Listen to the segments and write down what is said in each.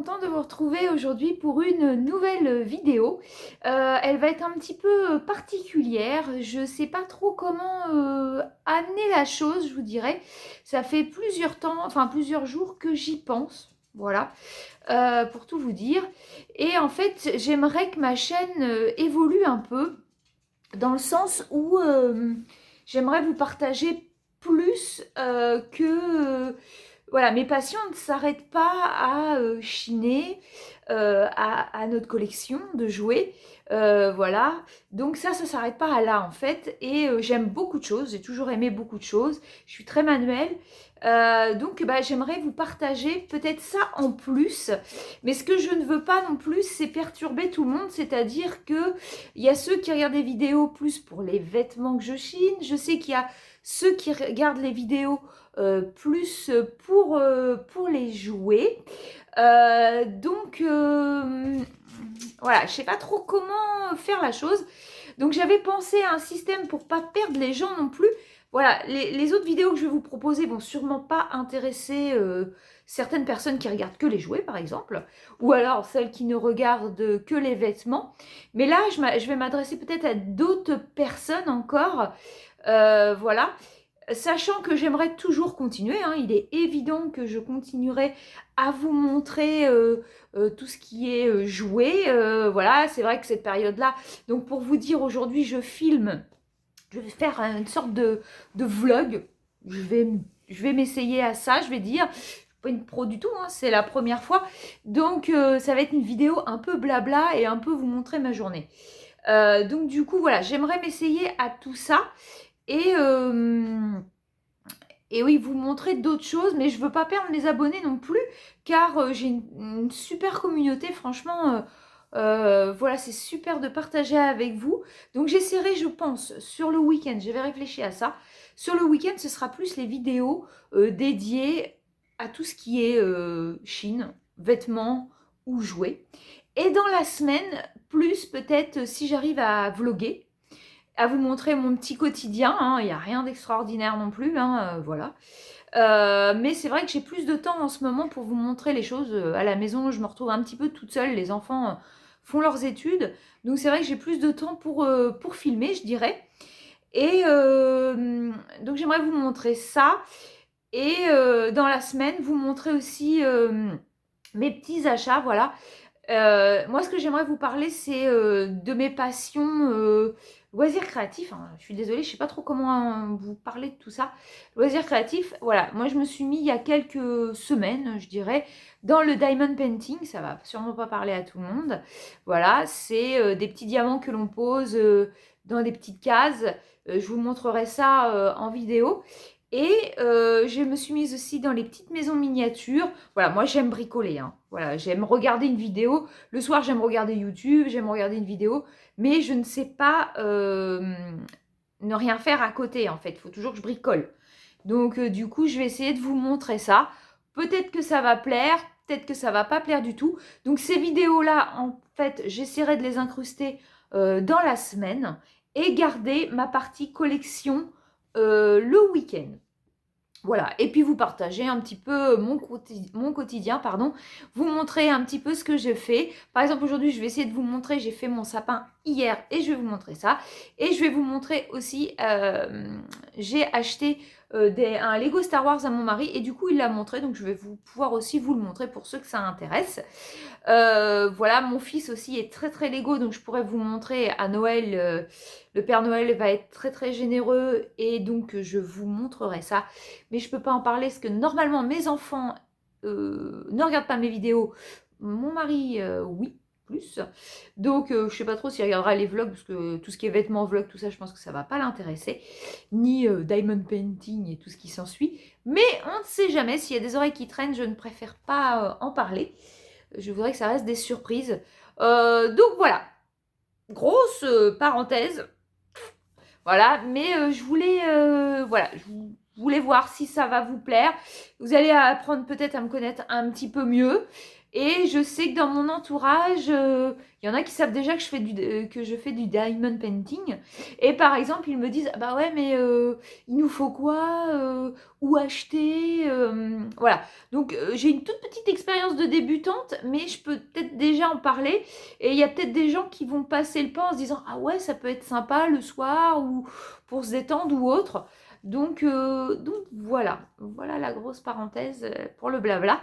contente de vous retrouver aujourd'hui pour une nouvelle vidéo. Elle va être un petit peu particulière. Je ne sais pas trop comment amener la chose, je vous dirais. Ça fait plusieurs jours que j'y pense. Voilà, pour tout vous dire. Et en fait, j'aimerais que ma chaîne évolue un peu dans le sens où j'aimerais vous partager plus que voilà, mes passions ne s'arrêtent pas à chiner, à notre collection de jouets. Voilà, donc ça ne s'arrête pas à là en fait. Et j'aime beaucoup de choses, j'ai toujours aimé beaucoup de choses. Je suis très manuelle. Donc j'aimerais vous partager peut-être ça en plus. Mais ce que je ne veux pas non plus, c'est perturber tout le monde. C'est-à-dire qu'il y a ceux qui regardent des vidéos plus pour les vêtements que je chine. Je sais qu'il y a ceux qui regardent les vidéos plus pour les jouets. Voilà, je ne sais pas trop comment faire la chose. Donc j'avais pensé à un système pour pas perdre les gens non plus. Voilà, les autres vidéos que je vais vous proposer vont sûrement pas intéresser certaines personnes qui regardent que les jouets par exemple, ou alors celles qui ne regardent que les vêtements. Mais là, je vais m'adresser peut-être à d'autres personnes encore. Voilà. Sachant que j'aimerais toujours continuer, hein, il est évident que je continuerai à vous montrer tout ce qui est joué. Voilà, c'est vrai que cette période-là, donc pour vous dire, aujourd'hui je filme, je vais faire une sorte de vlog. Je vais m'essayer à ça, je vais dire. Je suis pas une pro du tout, hein, c'est la première fois. Donc ça va être une vidéo un peu blabla et un peu vous montrer ma journée. Donc du coup, voilà, j'aimerais m'essayer à tout ça. Et oui, vous montrer d'autres choses, mais je veux pas perdre mes abonnés non plus, car j'ai une super communauté, franchement, voilà, c'est super de partager avec vous. Donc j'essaierai, je pense, sur le week-end, j'avais réfléchi à ça, sur le week-end, ce sera plus les vidéos dédiées à tout ce qui est Chine, vêtements ou jouets. Et dans la semaine, plus peut-être si j'arrive à vloguer, à vous montrer mon petit quotidien, hein. Il n'y a rien d'extraordinaire non plus, hein, voilà. Mais c'est vrai que j'ai plus de temps en ce moment pour vous montrer les choses à la maison. Je me retrouve un petit peu toute seule, les enfants font leurs études, donc c'est vrai que j'ai plus de temps pour filmer, je dirais. Et donc j'aimerais vous montrer ça. Et dans la semaine, vous montrer aussi mes petits achats, voilà. Moi, ce que j'aimerais vous parler, c'est de mes passions loisirs créatifs. Hein. Je suis désolée, je ne sais pas trop comment vous parler de tout ça. Loisirs créatifs, voilà. Moi, je me suis mis il y a quelques semaines, je dirais, dans le diamond painting. Ça va sûrement pas parler à tout le monde. Voilà, c'est des petits diamants que l'on pose dans des petites cases. Je vous montrerai ça en vidéo. Et je me suis mise aussi dans les petites maisons miniatures. Voilà, moi j'aime bricoler. Hein. Voilà, j'aime regarder une vidéo. Le soir, j'aime regarder YouTube, j'aime regarder une vidéo. Mais je ne sais pas ne rien faire à côté, en fait. Il faut toujours que je bricole. Donc, du coup, je vais essayer de vous montrer ça. Peut-être que ça va plaire, peut-être que ça va pas plaire du tout. Donc, ces vidéos-là, en fait, j'essaierai de les incruster dans la semaine et garder ma partie collection le week-end. Voilà, et puis vous partagez un petit peu mon quotidien, pardon, vous montrer un petit peu ce que je fais. Par exemple, aujourd'hui, je vais essayer de vous montrer, j'ai fait mon sapin hier et je vais vous montrer ça. Et je vais vous montrer aussi, j'ai acheté un Lego Star Wars à mon mari et du coup, il l'a montré, donc je vais pouvoir aussi vous le montrer pour ceux que ça intéresse. Voilà, mon fils aussi est très très Lego, donc je pourrais vous montrer à Noël, le Père Noël va être très très généreux et donc je vous montrerai ça. Mais je peux pas en parler parce que normalement mes enfants ne regardent pas mes vidéos. Mon mari, oui, plus. Donc je sais pas trop s'il regardera les vlogs parce que tout ce qui est vêtements, vlogs, tout ça, je pense que ça va pas l'intéresser. Ni diamond painting et tout ce qui s'ensuit. Mais on ne sait jamais, s'il y a des oreilles qui traînent, je ne préfère pas en parler. Je voudrais que ça reste des surprises. Donc voilà, grosse parenthèse. Voilà, mais je voulais, voilà, je voulais voir si ça va vous plaire. Vous allez apprendre peut-être à me connaître un petit peu mieux. Et je sais que dans mon entourage, il y en a qui savent déjà que je fais du diamond painting. Et par exemple, ils me disent, ah bah ouais, mais il nous faut quoi, où acheter, voilà. Donc j'ai une toute petite expérience de débutante, mais je peux peut-être déjà en parler. Et il y a peut-être des gens qui vont passer le pas en se disant, ah ouais, ça peut être sympa le soir ou pour se détendre ou autre. Donc voilà, voilà la grosse parenthèse pour le blabla.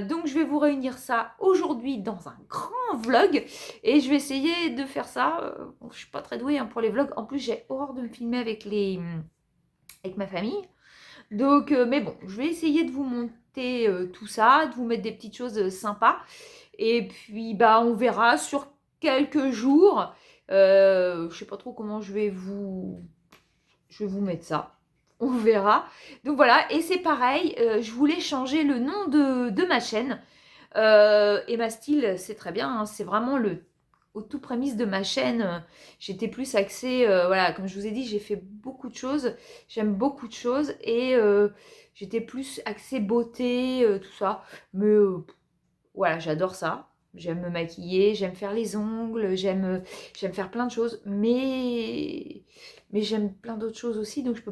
Donc je vais vous réunir ça aujourd'hui dans un grand vlog et je vais essayer de faire ça. Bon, je suis pas très douée hein, pour les vlogs. En plus j'ai horreur de me filmer avec ma famille. Donc mais bon, je vais essayer de vous monter tout ça, de vous mettre des petites choses sympas. Et puis bah on verra sur quelques jours. Je sais pas trop comment je vais vous mettre ça. On verra. Donc voilà, et c'est pareil, je voulais changer le nom de ma chaîne. Emma Style, c'est très bien, hein, c'est vraiment au tout prémisse de ma chaîne. J'étais plus axée, voilà, comme je vous ai dit, j'ai fait beaucoup de choses, j'aime beaucoup de choses, et j'étais plus axée beauté, tout ça. Mais voilà, j'adore ça. J'aime me maquiller, j'aime faire les ongles, j'aime faire plein de choses, mais j'aime plein d'autres choses aussi, donc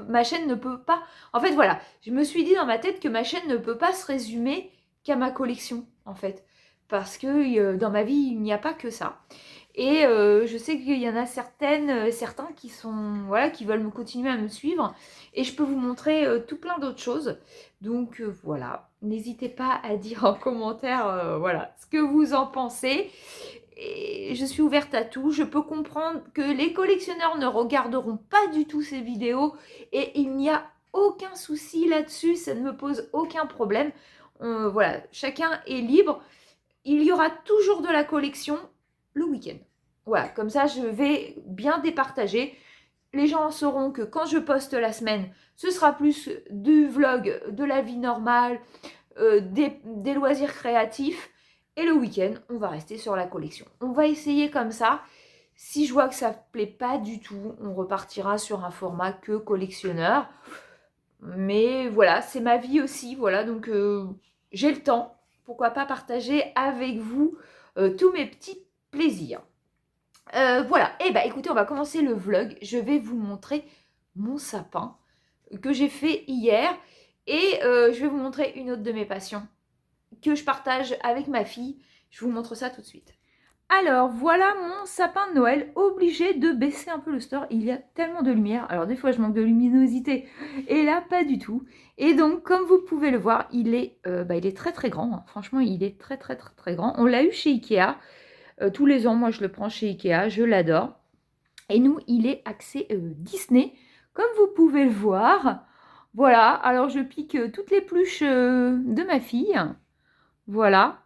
ma chaîne ne peut pas... En fait, voilà, je me suis dit dans ma tête que ma chaîne ne peut pas se résumer qu'à ma collection, en fait, parce que dans ma vie, il n'y a pas que ça. Et je sais qu'il y en a certains qui sont, voilà, qui veulent me continuer à me suivre. Et je peux vous montrer tout plein d'autres choses. Donc voilà, n'hésitez pas à dire en commentaire, voilà, ce que vous en pensez. Et je suis ouverte à tout. Je peux comprendre que les collectionneurs ne regarderont pas du tout ces vidéos. Et il n'y a aucun souci là-dessus. Ça ne me pose aucun problème. Voilà, chacun est libre. Il y aura toujours de la collection le week-end. Voilà, comme ça, je vais bien départager. Les gens sauront que quand je poste la semaine, ce sera plus du vlog, de la vie normale, des loisirs créatifs. Et le week-end, on va rester sur la collection. On va essayer comme ça. Si je vois que ça ne plaît pas du tout, on repartira sur un format que collectionneur. Mais voilà, c'est ma vie aussi. Voilà, donc j'ai le temps. Pourquoi pas partager avec vous tous mes petits plaisirs. Voilà, et bah écoutez, on va commencer le vlog. Je vais vous montrer mon sapin que j'ai fait hier. Et je vais vous montrer une autre de mes passions que je partage avec ma fille. Je vous montre ça tout de suite. Alors, voilà mon sapin de Noël, obligé de baisser un peu le store. Il y a tellement de lumière. Alors, des fois, je manque de luminosité. Et là, pas du tout. Et donc, comme vous pouvez le voir, il est très, très grand. Hein. Franchement, il est très, très, très, très grand. On l'a eu chez Ikea. Tous les ans, moi, je le prends chez Ikea. Je l'adore. Et nous, il est axé Disney, comme vous pouvez le voir. Voilà. Alors, je pique toutes les pluches de ma fille. Voilà.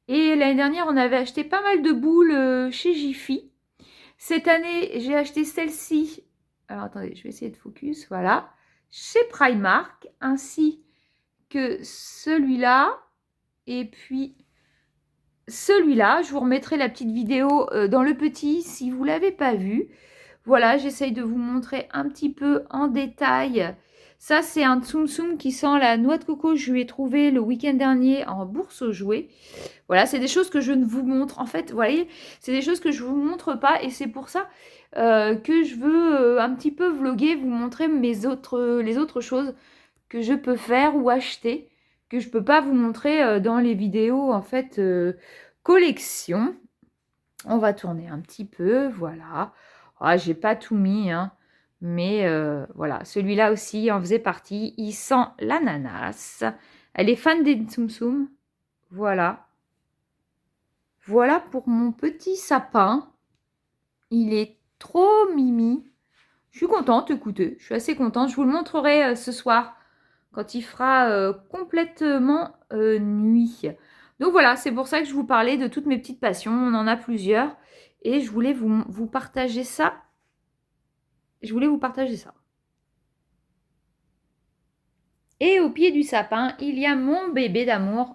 Et l'année dernière, on avait acheté pas mal de boules chez Jiffy. Cette année, j'ai acheté celle-ci. Alors, attendez, je vais essayer de focus. Voilà. Chez Primark, ainsi que celui-là. Et puis, celui-là. Je vous remettrai la petite vidéo dans le petit si vous ne l'avez pas vu. Voilà, j'essaye de vous montrer un petit peu en détail. Ça, c'est un Tsum Tsum qui sent la noix de coco. Je lui ai trouvé le week-end dernier en bourse aux jouets. Voilà, c'est des choses que je ne vous montre. En fait, vous voyez, c'est des choses que je ne vous montre pas. Et c'est pour ça que je veux un petit peu vloguer, vous montrer les autres choses que je peux faire ou acheter, que je ne peux pas vous montrer dans les vidéos, en fait, collection. On va tourner un petit peu, voilà. Ah, j'ai pas tout mis, hein. Mais voilà, celui-là aussi en faisait partie. Il sent l'ananas. Elle est fan des Tsum Tsum. Voilà. Voilà pour mon petit sapin. Il est trop mimi. Je suis contente, écoutez. Je suis assez contente. Je vous le montrerai ce soir quand il fera complètement nuit. Donc voilà, c'est pour ça que je vous parlais de toutes mes petites passions. On en a plusieurs. Et je voulais vous partager ça. Je voulais vous partager ça. Et au pied du sapin, il y a mon bébé d'amour.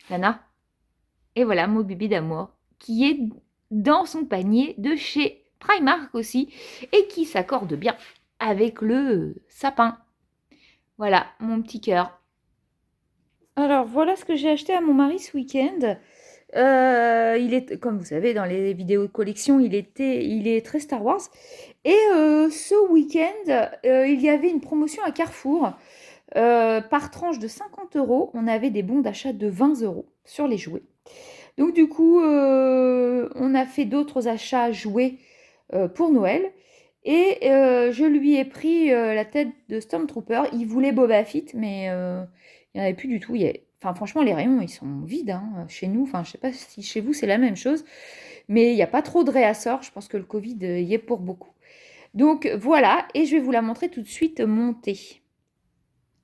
Lana. Et voilà, mon bébé d'amour qui est dans son panier de chez Primark aussi. Et qui s'accorde bien avec le sapin. Voilà, mon petit cœur. Alors, voilà ce que j'ai acheté à mon mari ce week-end. Il est, comme vous savez, dans les vidéos de collection, il est très Star Wars. Et ce week-end, il y avait une promotion à Carrefour. Par tranche de 50 euros, on avait des bons d'achat de 20 euros sur les jouets. Donc du coup, on a fait d'autres achats jouets pour Noël. Et je lui ai pris la tête de Stormtrooper. Il voulait Boba Fett, mais il n'y en avait plus du tout. Enfin, franchement, les rayons, ils sont vides hein, chez nous. Enfin, je ne sais pas si chez vous, c'est la même chose. Mais il n'y a pas trop de réassorts. Je pense que le Covid y est pour beaucoup. Donc voilà, et je vais vous la montrer tout de suite montée.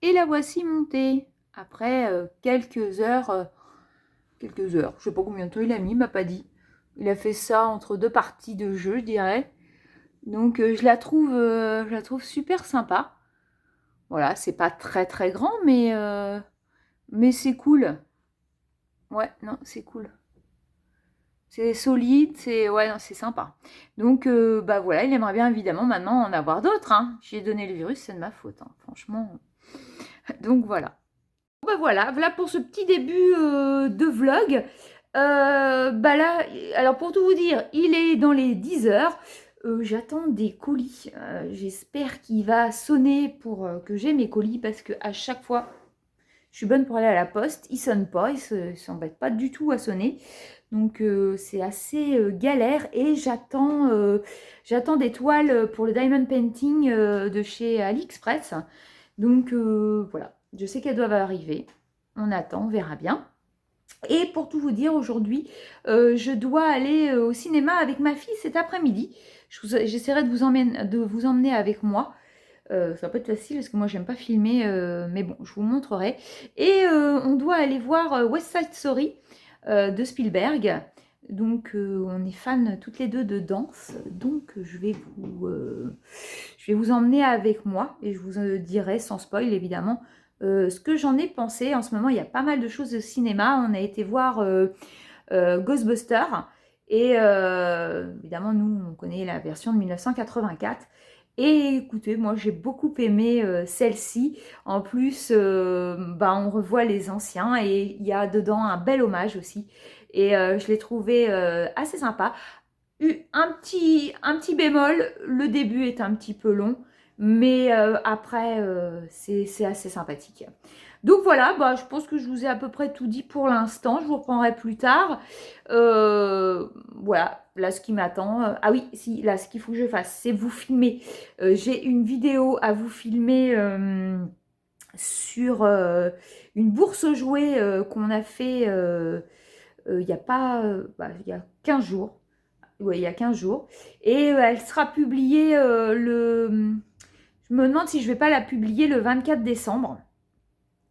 Et la voici montée. Après quelques heures, je ne sais pas combien de temps il a mis, il m'a pas dit. Il a fait ça entre deux parties de jeu, je dirais. Donc je la trouve super sympa. Voilà, c'est pas très très grand, mais c'est cool. Ouais, non, c'est cool. C'est solide, ouais, non, c'est sympa. Donc bah voilà, il aimerait bien évidemment maintenant en avoir d'autres. Hein. J'ai donné le virus, c'est de ma faute, hein, franchement. Donc voilà. Bah voilà, voilà pour ce petit début de vlog. Bah là, alors pour tout vous dire, il est dans les 10 heures. J'attends des colis. J'espère qu'il va sonner pour que j'ai mes colis parce que à chaque fois, je suis bonne pour aller à la poste. Il sonne pas, il s'embête pas du tout à sonner. Donc c'est assez galère et j'attends des toiles pour le diamond painting de chez AliExpress. Donc voilà, je sais qu'elles doivent arriver. On attend, on verra bien. Et pour tout vous dire, aujourd'hui, je dois aller au cinéma avec ma fille cet après-midi. J'essaierai de vous emmener avec moi. Ça va pas être facile parce que moi j'aime pas filmer, mais bon, je vous montrerai. Et on doit aller voir West Side Story de Spielberg. Donc on est fans toutes les deux de danse. Donc je vais vous emmener avec moi et je vous dirai sans spoil évidemment ce que j'en ai pensé. En ce moment, il y a pas mal de choses au cinéma. On a été voir Ghostbusters. Et évidemment, nous, on connaît la version de 1984. Et écoutez, moi, j'ai beaucoup aimé celle-ci. En plus, bah, on revoit les anciens et il y a dedans un bel hommage aussi. Et je l'ai trouvé assez sympa. Un petit bémol, le début est un petit peu long, mais après, c'est assez sympathique. Donc voilà, bah, je pense que je vous ai à peu près tout dit pour l'instant. Je vous reprendrai plus tard. Voilà, là ce qui m'attend. Ah oui, si, là ce qu'il faut que je fasse, c'est vous filmer. J'ai une vidéo à vous filmer sur une bourse aux jouets qu'on a fait il n'y a pas, bah, il y a 15 jours. Ouais, il y a 15 jours. Et elle sera publiée Je me demande si je ne vais pas la publier le 24 décembre.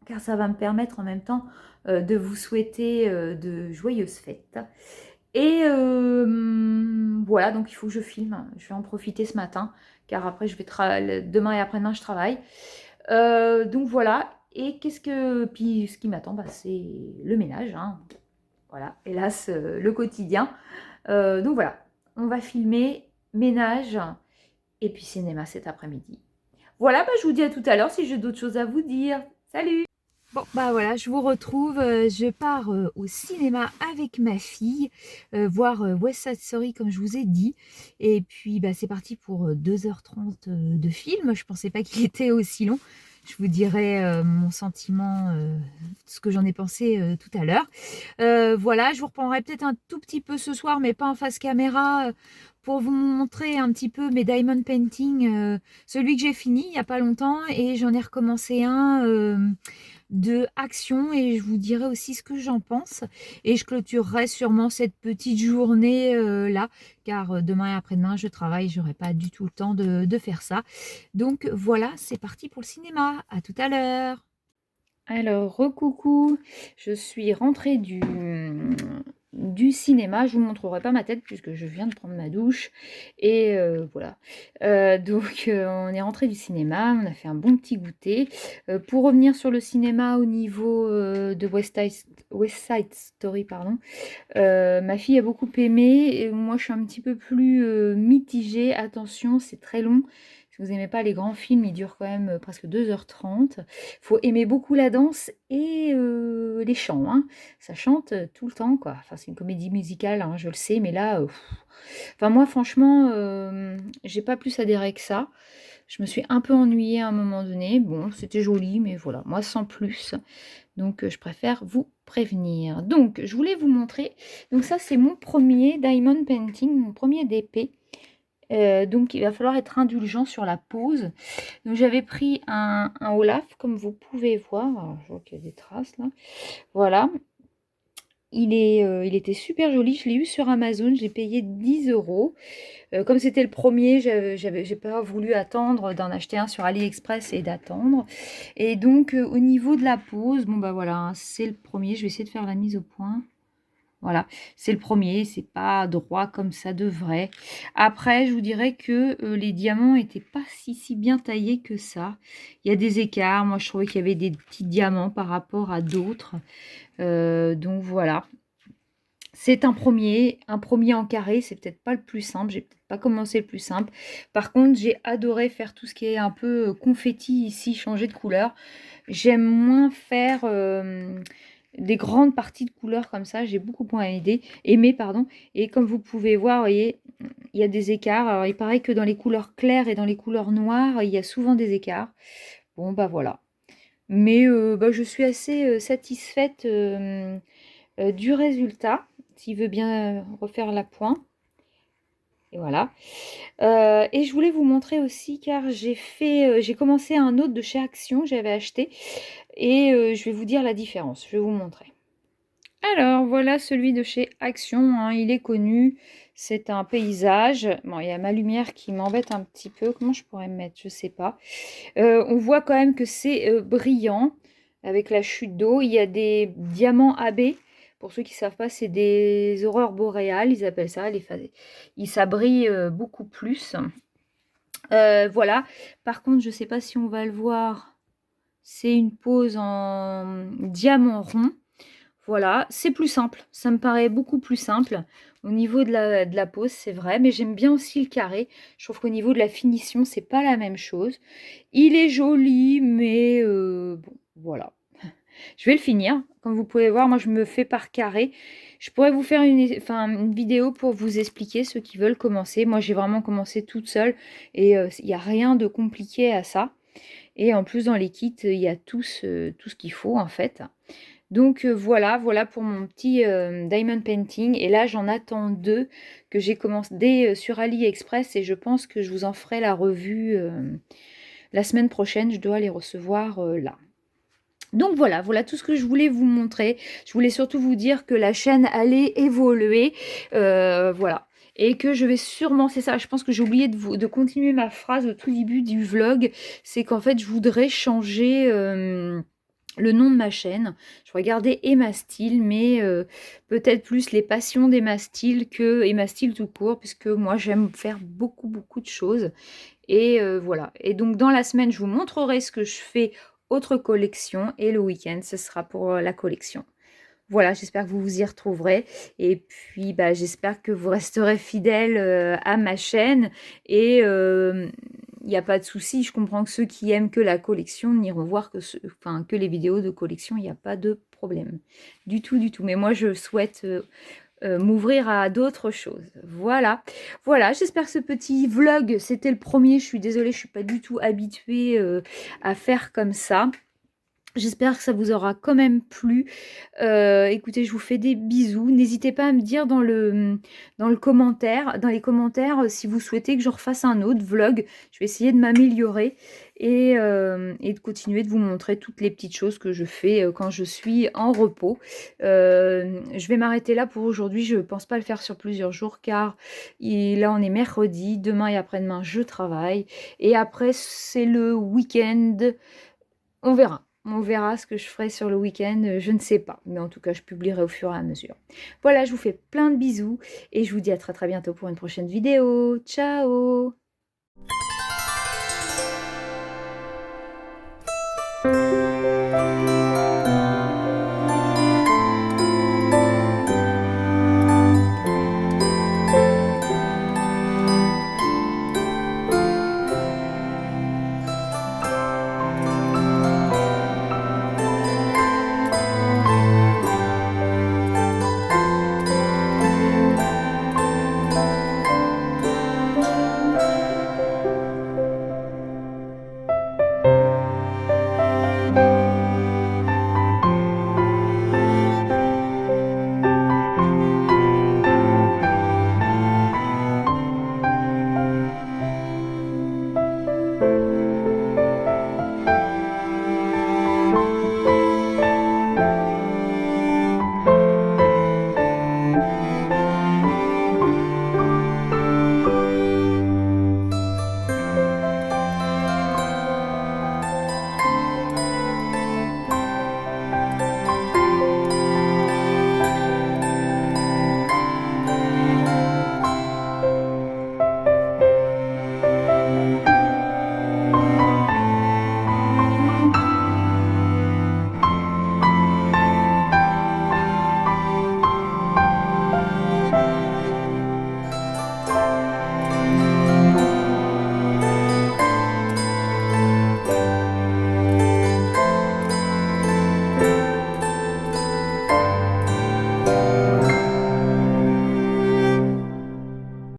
Car ça va me permettre en même temps de vous souhaiter de joyeuses fêtes. Et voilà, donc il faut que je filme. Je vais en profiter ce matin. Car après, demain et après-demain, je travaille. Donc voilà. Et puis ce qui m'attend, bah, c'est le ménage. Hein. Voilà, hélas, le quotidien. Donc voilà, on va filmer ménage et puis cinéma cet après-midi. Voilà, bah, je vous dis à tout à l'heure si j'ai d'autres choses à vous dire. Salut! Bon, bah voilà, je vous retrouve. Je pars au cinéma avec ma fille, voir West Side Story comme je vous ai dit. Et puis, bah, c'est parti pour 2h30 de film. Je pensais pas qu'il était aussi long. Je vous dirai mon sentiment, ce que j'en ai pensé tout à l'heure. Voilà, je vous reprendrai peut-être un tout petit peu ce soir, mais pas en face caméra, pour vous montrer un petit peu mes diamond painting. Celui que j'ai fini il n'y a pas longtemps et j'en ai recommencé un de action et je vous dirai aussi ce que j'en pense. Et je clôturerai sûrement cette petite journée là, car demain et après-demain je travaille, j'aurai pas du tout le temps de faire ça. Donc voilà, c'est parti pour le cinéma. À tout à l'heure. Alors, recoucou, je suis rentrée du cinéma. Je vous montrerai pas ma tête puisque je viens de prendre ma douche. Et voilà. Donc, on est rentré du cinéma. On a fait un bon petit goûter. Pour revenir sur le cinéma au niveau de West Side Story, pardon. Ma fille a beaucoup aimé. Et moi, je suis un petit peu plus mitigée. Attention, c'est très long. Si vous n'aimez pas les grands films, ils durent quand même presque 2h30. Il faut aimer beaucoup la danse et les chants, hein. Ça chante tout le temps, quoi. Enfin, c'est une comédie musicale, hein, je le sais, mais là, enfin, moi, franchement, j'ai pas plus adhéré que ça. Je me suis un peu ennuyée à un moment donné. Bon, c'était joli, mais voilà, moi, sans plus. Donc, je préfère vous prévenir. Donc, je voulais vous montrer. Donc, ça, c'est mon premier Diamond Painting, mon premier DP. Donc, il va falloir être indulgent sur la pose. Donc, j'avais pris un Olaf, comme vous pouvez voir. Alors, je vois qu'il y a des traces, là. Voilà. Il était super joli. Je l'ai eu sur Amazon. J'ai payé 10 €. Comme c'était le premier, j'ai pas voulu attendre d'en acheter un sur AliExpress et d'attendre. Et donc, au niveau de la pose, bon, bah, voilà, hein, c'est le premier. Je vais essayer de faire la mise au point. Voilà, c'est le premier, c'est pas droit comme ça devrait. Après, je vous dirais que les diamants étaient pas si bien taillés que ça. Il y a des écarts. Moi, je trouvais qu'il y avait des petits diamants par rapport à d'autres. Donc voilà. C'est un premier en carré, c'est peut-être pas le plus simple, j'ai peut-être pas commencé le plus simple. Par contre, j'ai adoré faire tout ce qui est un peu confetti ici, changer de couleur. J'aime moins faire des grandes parties de couleurs comme ça, j'ai beaucoup moins aimé, pardon. Et comme vous pouvez voir, vous voyez, il y a des écarts. Alors, il paraît que dans les couleurs claires et dans les couleurs noires, il y a souvent des écarts. Bon, bah voilà. Mais bah, je suis assez satisfaite du résultat. S'il veut bien refaire la pointe. Et voilà. Et je voulais vous montrer aussi, car j'ai commencé un autre de chez Action, j'avais acheté. Et je vais vous dire la différence, je vais vous montrer. Alors, voilà celui de chez Action, hein, il est connu. C'est un paysage. Bon, il y a ma lumière qui m'embête un petit peu. Comment je pourrais me mettre? Je sais pas. On voit quand même que c'est brillant, avec la chute d'eau. Il y a des diamants AB. Pour ceux qui ne savent pas, c'est des aurores boréales, ils appellent ça. Ça brille beaucoup plus. Voilà. Par contre, je ne sais pas si on va le voir. C'est une pose en diamant rond. Voilà, c'est plus simple. Ça me paraît beaucoup plus simple. Au niveau de la pose, c'est vrai. Mais j'aime bien aussi le carré. Je trouve qu'au niveau de la finition, c'est pas la même chose. Il est joli, mais bon, voilà. Je vais le finir. Comme vous pouvez voir, moi, je me fais par carré. Je pourrais vous faire une vidéo pour vous expliquer ceux qui veulent commencer. Moi, j'ai vraiment commencé toute seule. Et il n'y a rien de compliqué à ça. Et en plus, dans les kits, il y a tout ce qu'il faut, en fait. Donc voilà pour mon petit diamond painting. Et là, j'en attends 2 que j'ai commandé sur AliExpress. Et je pense que je vous en ferai la revue la semaine prochaine. Je dois les recevoir là. Donc voilà tout ce que je voulais vous montrer. Je voulais surtout vous dire que la chaîne allait évoluer. Voilà. Et que je vais sûrement, c'est ça, je pense que j'ai oublié de continuer ma phrase au tout début du vlog. C'est qu'en fait, je voudrais changer le nom de ma chaîne. Je vais garder Emma Style, mais peut-être plus les passions d'Emma Style que Emma Style tout court, puisque moi j'aime faire beaucoup de choses. Et voilà. Et donc dans la semaine, je vous montrerai ce que je fais autre collection, et le week-end, ce sera pour la collection. Voilà, j'espère que vous vous y retrouverez. Et puis, bah, j'espère que vous resterez fidèles à ma chaîne. Et il n'y a pas de souci. Je comprends que ceux qui aiment que la collection n'iront voir que les vidéos de collection. Il n'y a pas de problème. Du tout. Mais moi, je souhaite m'ouvrir à d'autres choses. Voilà, j'espère que ce petit vlog, c'était le premier. Je suis désolée, je ne suis pas du tout habituée à faire comme ça. J'espère que ça vous aura quand même plu. Écoutez, je vous fais des bisous. N'hésitez pas à me dire dans les commentaires si vous souhaitez que je refasse un autre vlog. Je vais essayer de m'améliorer et de continuer de vous montrer toutes les petites choses que je fais quand je suis en repos. Je vais m'arrêter là pour aujourd'hui. Je ne pense pas le faire sur plusieurs jours, car là on est mercredi. Demain et après-demain, je travaille. Et après, c'est le week-end. On verra. On verra ce que je ferai sur le week-end, je ne sais pas. Mais en tout cas, je publierai au fur et à mesure. Voilà, je vous fais plein de bisous. Et je vous dis à très bientôt pour une prochaine vidéo. Ciao!